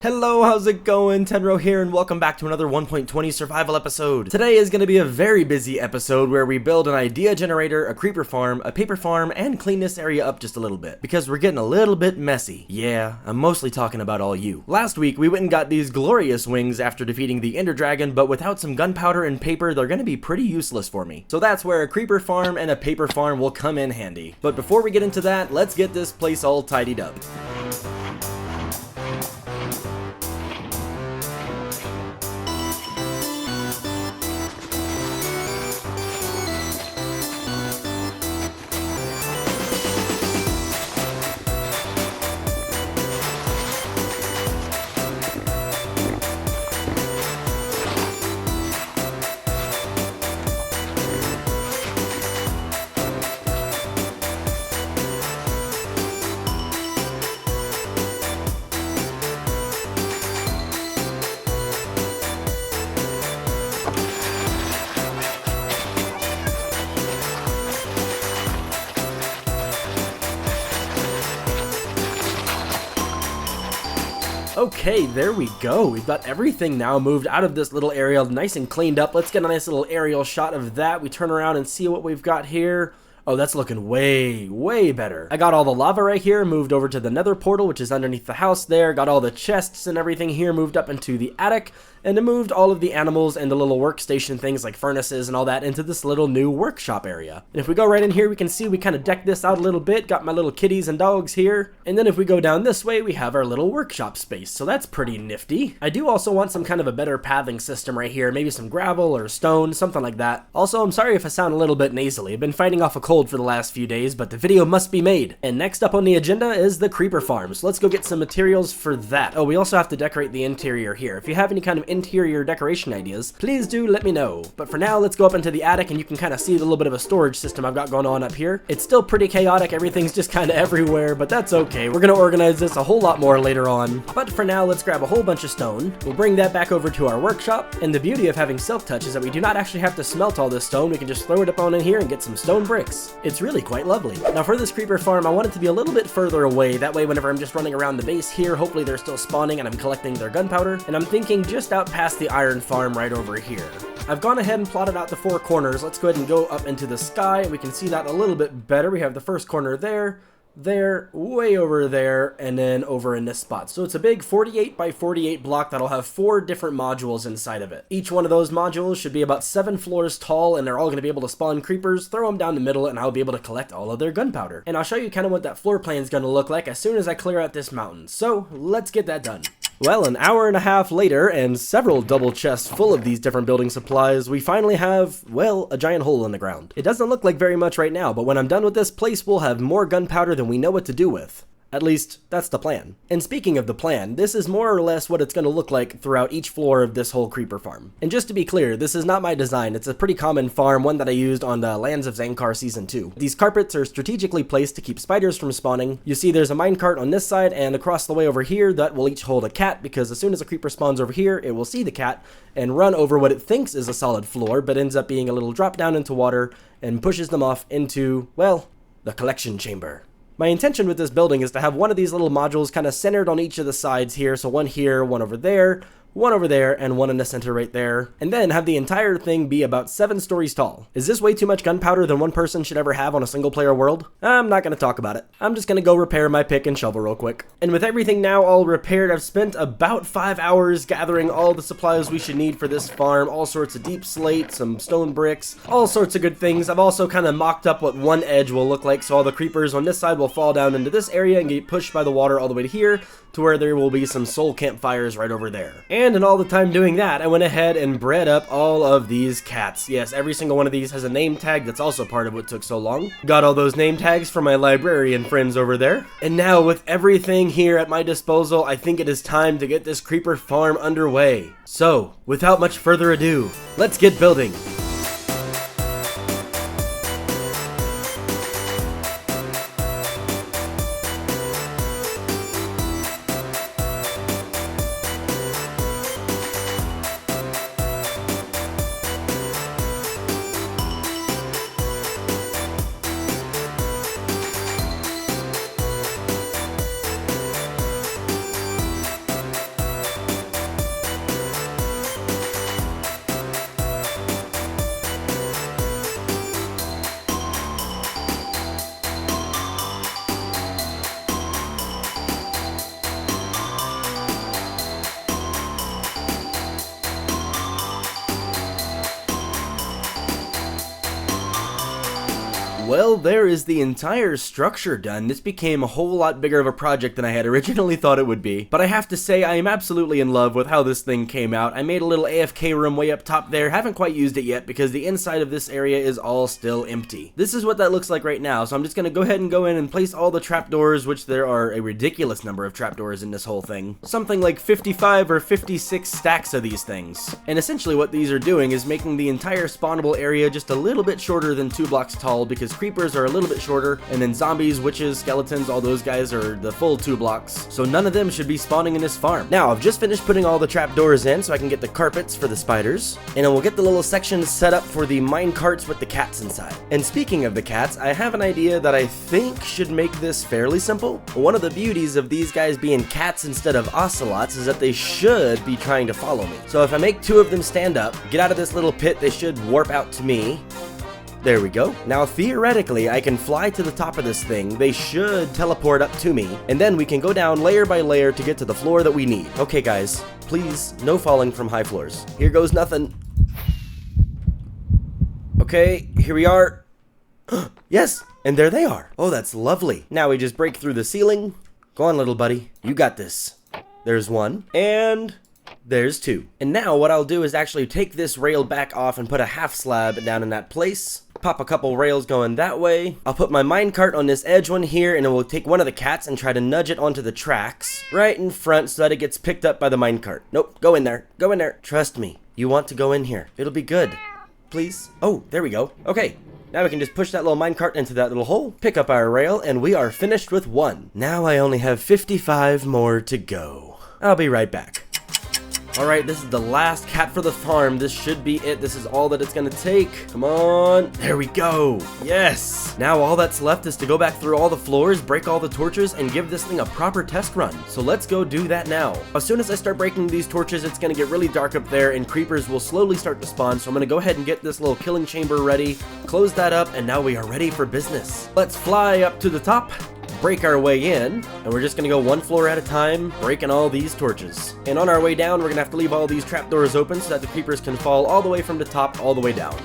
Hello, how's it going? Tainro here, and welcome back to another 1.20 survival episode. Today is going to be a very busy episode where we build an idea generator, a creeper farm, a paper farm, and clean this area up just a little bit, because we're getting a little bit messy. Yeah, I'm mostly talking about all you. Last week, we went and got these glorious wings after defeating the Ender Dragon, but without some gunpowder and paper, they're going to be pretty useless for me. So that's where a creeper farm and a paper farm will come in handy. But before we get into that, let's get this place all tidied up. Okay, there we go. We've got everything now moved out of this little area, nice and cleaned up. Let's get a nice little aerial shot of that. We turn around and see what we've got here. Oh, that's looking way better. I got all the lava right here moved over to the nether portal, which is underneath the house there. Got all the chests and everything here moved up into the attic. And I moved all of the animals and the little workstation things like furnaces and all that into this little new workshop area. And if we go right in here, we can see we kind of decked this out a little bit. Got my little kitties and dogs here. And then if we go down this way, we have our little workshop space. So that's pretty nifty. I do also want some kind of a better pathing system right here. Maybe some gravel or stone, something like that. Also, I'm sorry if I sound a little bit nasally. I've been fighting off a cold for the last few days, but the video must be made. And next up on the agenda is the creeper farm. So let's go get some materials for that. Oh, we also have to decorate the interior here. If you have any kind of interior decoration ideas, please do let me know. But for now, let's go up into the attic and you can kind of see the little bit of a storage system I've got going on up here. It's still pretty chaotic. Everything's just kind of everywhere, but that's okay. We're going to organize this a whole lot more later on. But for now, let's grab a whole bunch of stone. We'll bring that back over to our workshop. And the beauty of having self-touch is that we do not actually have to smelt all this stone. We can just throw it up on in here and get some stone bricks. It's really quite lovely. Now for this creeper farm, I want it to be a little bit further away. That way, whenever I'm just running around the base here, hopefully they're still spawning and I'm collecting their gunpowder. And I'm thinking just out past the iron farm right over here. I've gone ahead and plotted out the four corners. Let's go ahead and go up into the sky. We can see that a little bit better. We have the first corner there, way over there, and then over in this spot. So it's a big 48 by 48 block that'll have 4 different modules inside of it. Each one of those modules should be about 7 floors tall, and they're all going to be able to spawn creepers, throw them down the middle, and I'll be able to collect all of their gunpowder. And I'll show you kind of what that floor plan is going to look like as soon as I clear out this mountain. So let's get that done. Well, an hour and a half later, and several double chests full of these different building supplies, we finally have, well, a giant hole in the ground. It doesn't look like very much right now, but when I'm done with this place, we'll have more gunpowder than we know what to do with. At least, that's the plan. And speaking of the plan, this is more or less what it's going to look like throughout each floor of this whole creeper farm. And just to be clear, this is not my design. It's a pretty common farm, one that I used on the Lands of Zankar Season 2. These carpets are strategically placed to keep spiders from spawning. You see there's a minecart on this side, and across the way over here that will each hold a cat, because as soon as a creeper spawns over here, it will see the cat and run over what it thinks is a solid floor, but ends up being a little drop down into water and pushes them off into, well, the collection chamber. My intention with this building is to have one of these little modules kind of centered on each of the sides here. So one here, one over there, and one in the center right there. And then have the entire thing be about 7 stories tall. Is this way too much gunpowder than one person should ever have on a single player world? I'm not going to talk about it. I'm just going to go repair my pick and shovel real quick. And with everything now all repaired, I've spent about 5 hours gathering all the supplies we should need for this farm. All sorts of deep slate, some stone bricks, all sorts of good things. I've also kind of mocked up what one edge will look like. So all the creepers on this side will fall down into this area and get pushed by the water all the way to here, to where there will be some soul campfires right over there. And in all the time doing that, I went ahead and bred up all of these cats. Yes, every single one of these has a name tag. That's also part of what took so long. Got all those name tags from my librarian friends over there. And now with everything here at my disposal, I think it is time to get this creeper farm underway. So, without much further ado, let's get building. Well, there is the entire structure done. This became a whole lot bigger of a project than I had originally thought it would be. But I have to say, I am absolutely in love with how this thing came out. I made a little AFK room way up top there. Haven't quite used it yet because the inside of this area is all still empty. This is what that looks like right now. So I'm just going to go ahead and go in and place all the trapdoors, which there are a ridiculous number of trapdoors in this whole thing. Something like 55 or 56 stacks of these things. And essentially what these are doing is making the entire spawnable area just a little bit shorter than 2 blocks tall, because creepers are a little bit shorter, and then zombies, witches, skeletons, all those guys are the full 2 blocks. So none of them should be spawning in this farm. Now, I've just finished putting all the trapdoors in so I can get the carpets for the spiders, and then we'll get the little sections set up for the mine carts with the cats inside. And speaking of the cats, I have an idea that I think should make this fairly simple. One of the beauties of these guys being cats instead of ocelots is that they should be trying to follow me. So if I make 2 of them stand up, get out of this little pit, they should warp out to me. There we go. Now, theoretically, I can fly to the top of this thing. They should teleport up to me, and then we can go down layer by layer to get to the floor that we need. Okay, guys, please, no falling from high floors. Here goes nothing. Okay, here we are. Yes, and there they are. Oh, that's lovely. Now we just break through the ceiling. Go on, little buddy. You got this. There's 1, and there's 2. And now what I'll do is actually take this rail back off and put a half slab down in that place. Pop a couple rails going that way. I'll put my minecart on this edge one here, and then we'll take one of the cats and try to nudge it onto the tracks right in front so that it gets picked up by the minecart. Nope, go in there. Go in there. Trust me. You want to go in here. It'll be good. Please. Oh, there we go. Okay. Now we can just push that little minecart into that little hole, pick up our rail, and we are finished with 1. Now I only have 55 more to go. I'll be right back. Alright, this is the last cat for the farm. This should be it. This is all that it's gonna take. Come on. There we go. Yes. Now all that's left is to go back through all the floors, break all the torches, and give this thing a proper test run. So let's go do that now. As soon as I start breaking these torches, it's gonna get really dark up there, and creepers will slowly start to spawn. So I'm gonna go ahead and get this little killing chamber ready, close that up, and now we are ready for business. Let's fly up to the top, break our way in, and we're just gonna go 1 floor at a time, breaking all these torches. And on our way down, we're gonna have to leave all these trapdoors open so that the creepers can fall all the way from the top all the way down.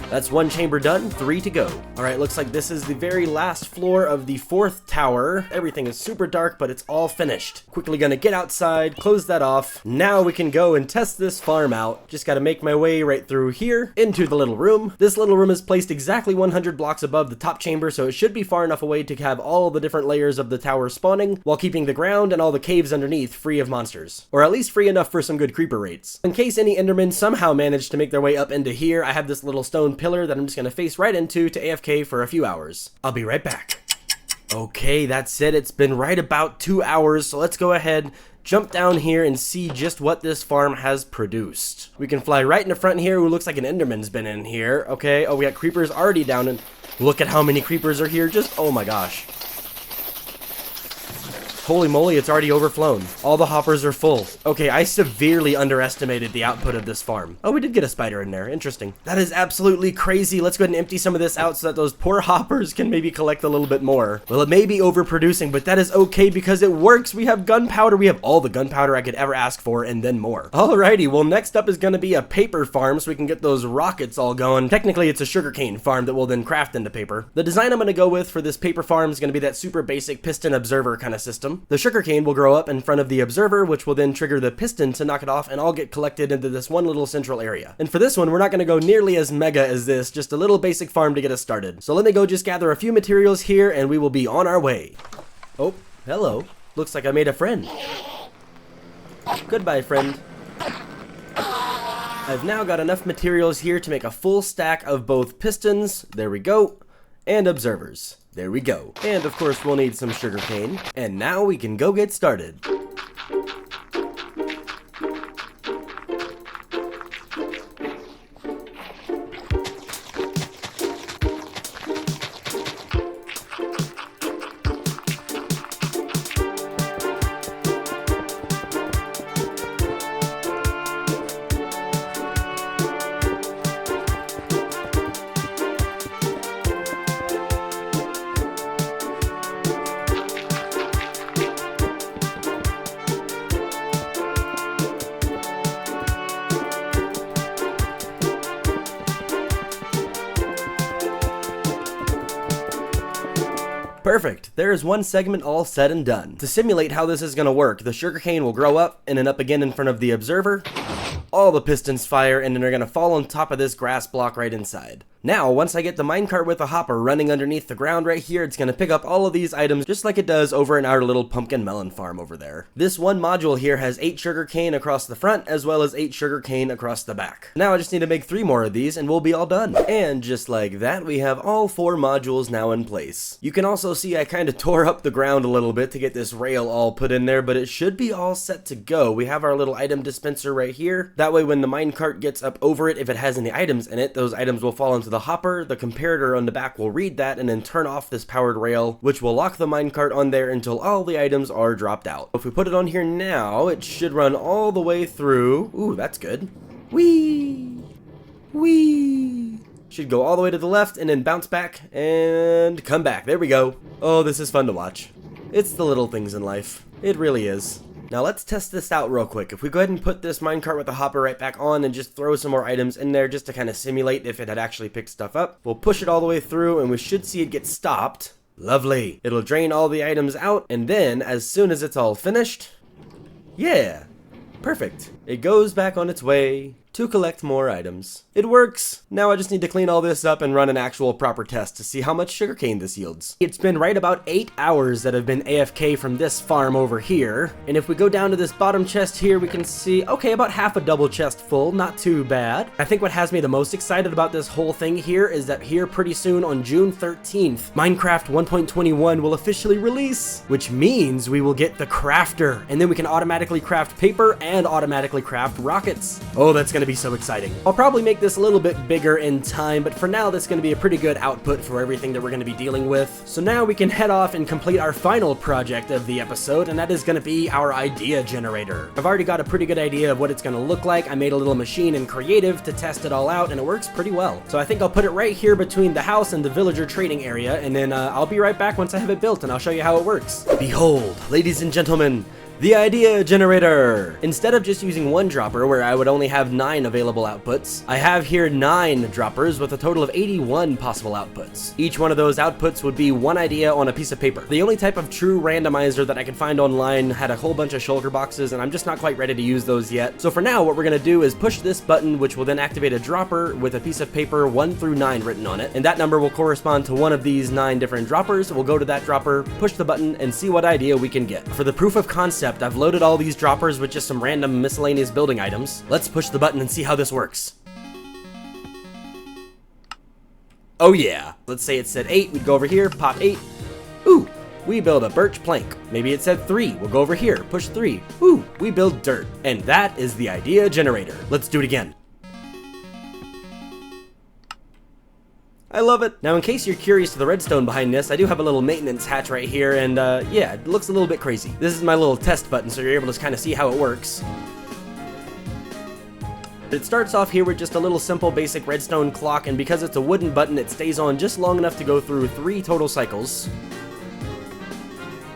That's 1 chamber done, 3 to go. All right, looks like this is the very last floor of the 4th tower. Everything is super dark, but it's all finished. Quickly gonna get outside, close that off. Now we can go and test this farm out. Just gotta make my way right through here into the little room. This little room is placed exactly 100 blocks above the top chamber, so it should be far enough away to have all the different layers of the tower spawning, while keeping the ground and all the caves underneath free of monsters. Or at least free enough for some good creeper rates. In case any endermen somehow manage to make their way up into here, I have this little stone pillar that I'm just going to face right into to AFK for a few hours. I'll be right back. Okay, that's it. It's been right about 2 hours, so let's go ahead, jump down here, and see just what this farm has produced. We can fly right in the front here. Ooh, looks like an enderman's been in here. Okay, oh, we got creepers already down, and look at how many creepers are here. Just, oh my gosh. Holy moly, it's already overflown. All the hoppers are full. Okay, I severely underestimated the output of this farm. Oh, we did get a spider in there. Interesting. That is absolutely crazy. Let's go ahead and empty some of this out so that those poor hoppers can maybe collect a little bit more. Well, it may be overproducing, but that is okay because it works. We have gunpowder. We have all the gunpowder I could ever ask for and then more. Alrighty, well, next up is going to be a paper farm so we can get those rockets all going. Technically, it's a sugarcane farm that we'll then craft into paper. The design I'm going to go with for this paper farm is going to be that super basic piston observer kind of system. The sugarcane will grow up in front of the observer, which will then trigger the piston to knock it off and all get collected into this one little central area. And for this one, we're not going to go nearly as mega as this, just a little basic farm to get us started. So let me go just gather a few materials here and we will be on our way. Oh, hello. Looks like I made a friend. Goodbye, friend. I've now got enough materials here to make a full stack of both pistons, there we go, and observers. There we go. And of course we'll need some sugarcane. And now we can go get started. Perfect. There is one segment all said and done. To simulate how this is going to work, the sugarcane will grow up and then up again in front of the observer. All the pistons fire and then they're going to fall on top of this grass block right inside. Now, once I get the minecart with the hopper running underneath the ground right here, it's going to pick up all of these items just like it does over in our little pumpkin melon farm over there. This one module here has 8 sugarcane across the front as well as 8 sugarcane across the back. Now I just need to make 3 more of these and we'll be all done. And just like that, we have all 4 modules now in place. You can also see I kind of tore up the ground a little bit to get this rail all put in there, but it should be all set to go. We have our little item dispenser right here. That way when the minecart gets up over it, if it has any items in it, those items will fall into the hopper. The comparator on the back will read that and then turn off this powered rail, which will lock the minecart on there until all the items are dropped out. If we put it on here now, it should run all the way through. Ooh, that's good. Whee! Whee! Should go all the way to the left and then bounce back and come back. There we go. Oh, this is fun to watch. It's the little things in life. It really is. Now let's test this out real quick. If we go ahead and put this minecart with the hopper right back on and just throw some more items in there just to kind of simulate if it had actually picked stuff up. We'll push it all the way through and we should see it get stopped. Lovely. It'll drain all the items out and then as soon as it's all finished, yeah, perfect. It goes back on its way to collect more items. It works. Now I just need to clean all this up and run an actual proper test to see how much sugarcane this yields. It's been right about 8 hours that have been AFK from this farm over here. And if we go down to this bottom chest here, we can see, okay, about half a double chest full, not too bad. I think what has me the most excited about this whole thing here is that here pretty soon on June 13th, Minecraft 1.21 will officially release, which means we will get the crafter. And then we can automatically craft paper and automatically craft rockets. Oh, that's gonna be so exciting. I'll probably make this a little bit bigger in time, but for now that's going to be a pretty good output for everything that we're going to be dealing with. So now we can head off and complete our final project of the episode, and that is going to be our idea generator. I've already got a pretty good idea of what it's going to look like. I made a little machine in creative to test it all out, and it works pretty well. So I think I'll put it right here between the house and the villager trading area, and then I'll be right back once I have it built and I'll show you how it works. Behold, ladies and gentlemen, the idea generator! Instead of just using one dropper where I would only have 9 available outputs, I have here 9 droppers with a total of 81 possible outputs. Each one of those outputs would be one idea on a piece of paper. The only type of true randomizer that I could find online had a whole bunch of shulker boxes and I'm just not quite ready to use those yet. So for now what we're going to do is push this button, which will then activate a dropper with a piece of paper 1 through 9 written on it, and that number will correspond to one of these 9 different droppers. We'll go to that dropper, push the button, and see what idea we can get. For the proof of concept, I've loaded all these droppers with just some random miscellaneous building items. Let's push the button and see how this works. Oh yeah. Let's say it said 8, we'd go over here, pop 8. Ooh, we build a birch plank. Maybe it said 3, we'll go over here, push 3. Ooh, we build dirt. And that is the idea generator. Let's do it again. I love it. Now, in case you're curious to the redstone behind this, I do have a little maintenance hatch right here, and yeah, it looks a little bit crazy. This is my little test button, so you're able to kind of see how it works. It starts off here with just a little simple basic redstone clock, and because it's a wooden button, it stays on just long enough to go through 3 total cycles.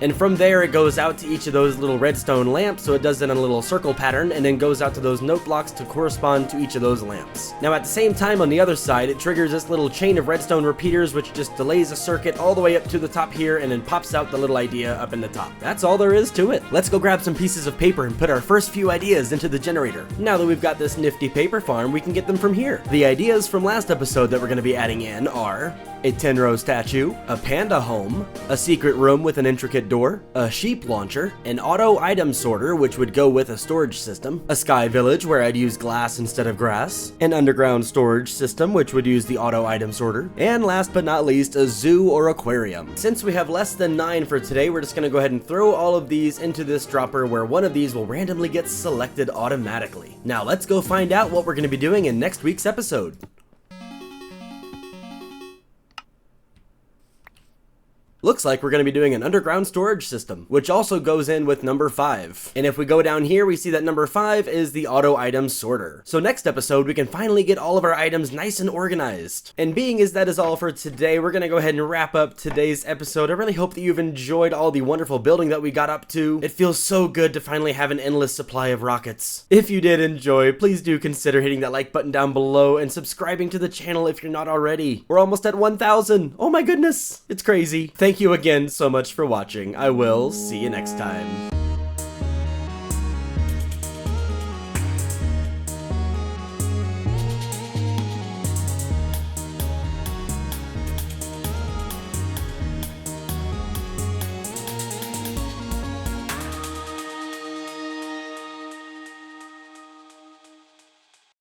And from there, it goes out to each of those little redstone lamps, so it does it in a little circle pattern, and then goes out to those note blocks to correspond to each of those lamps. Now, at the same time, on the other side, it triggers this little chain of redstone repeaters, which just delays a circuit all the way up to the top here, and then pops out the little idea up in the top. That's all there is to it. Let's go grab some pieces of paper and put our first few ideas into the generator. Now that we've got this nifty paper farm, we can get them from here. The ideas from last episode that we're going to be adding in are a Tainro statue, a panda home, a secret room with an intricate door, a sheep launcher, an auto item sorter which would go with a storage system, a sky village where I'd use glass instead of grass, an underground storage system which would use the auto item sorter, and last but not least, a zoo or aquarium. Since we have less than 9 for today, we're just going to go ahead and throw all of these into this dropper where one of these will randomly get selected automatically. Now let's go find out what we're going to be doing in next week's episode. Looks like we're going to be doing an underground storage system, which also goes in with number 5. And if we go down here, we see that number 5 is the auto item sorter. So next episode, we can finally get all of our items nice and organized. And being as that is all for today, we're going to go ahead and wrap up today's episode. I really hope that you've enjoyed all the wonderful building that we got up to. It feels so good to finally have an endless supply of rockets. If you did enjoy, please do consider hitting that like button down below and subscribing to the channel if you're not already. We're almost at 1,000. Oh my goodness, it's crazy. Thank thank you again so much for watching. I will see you next time.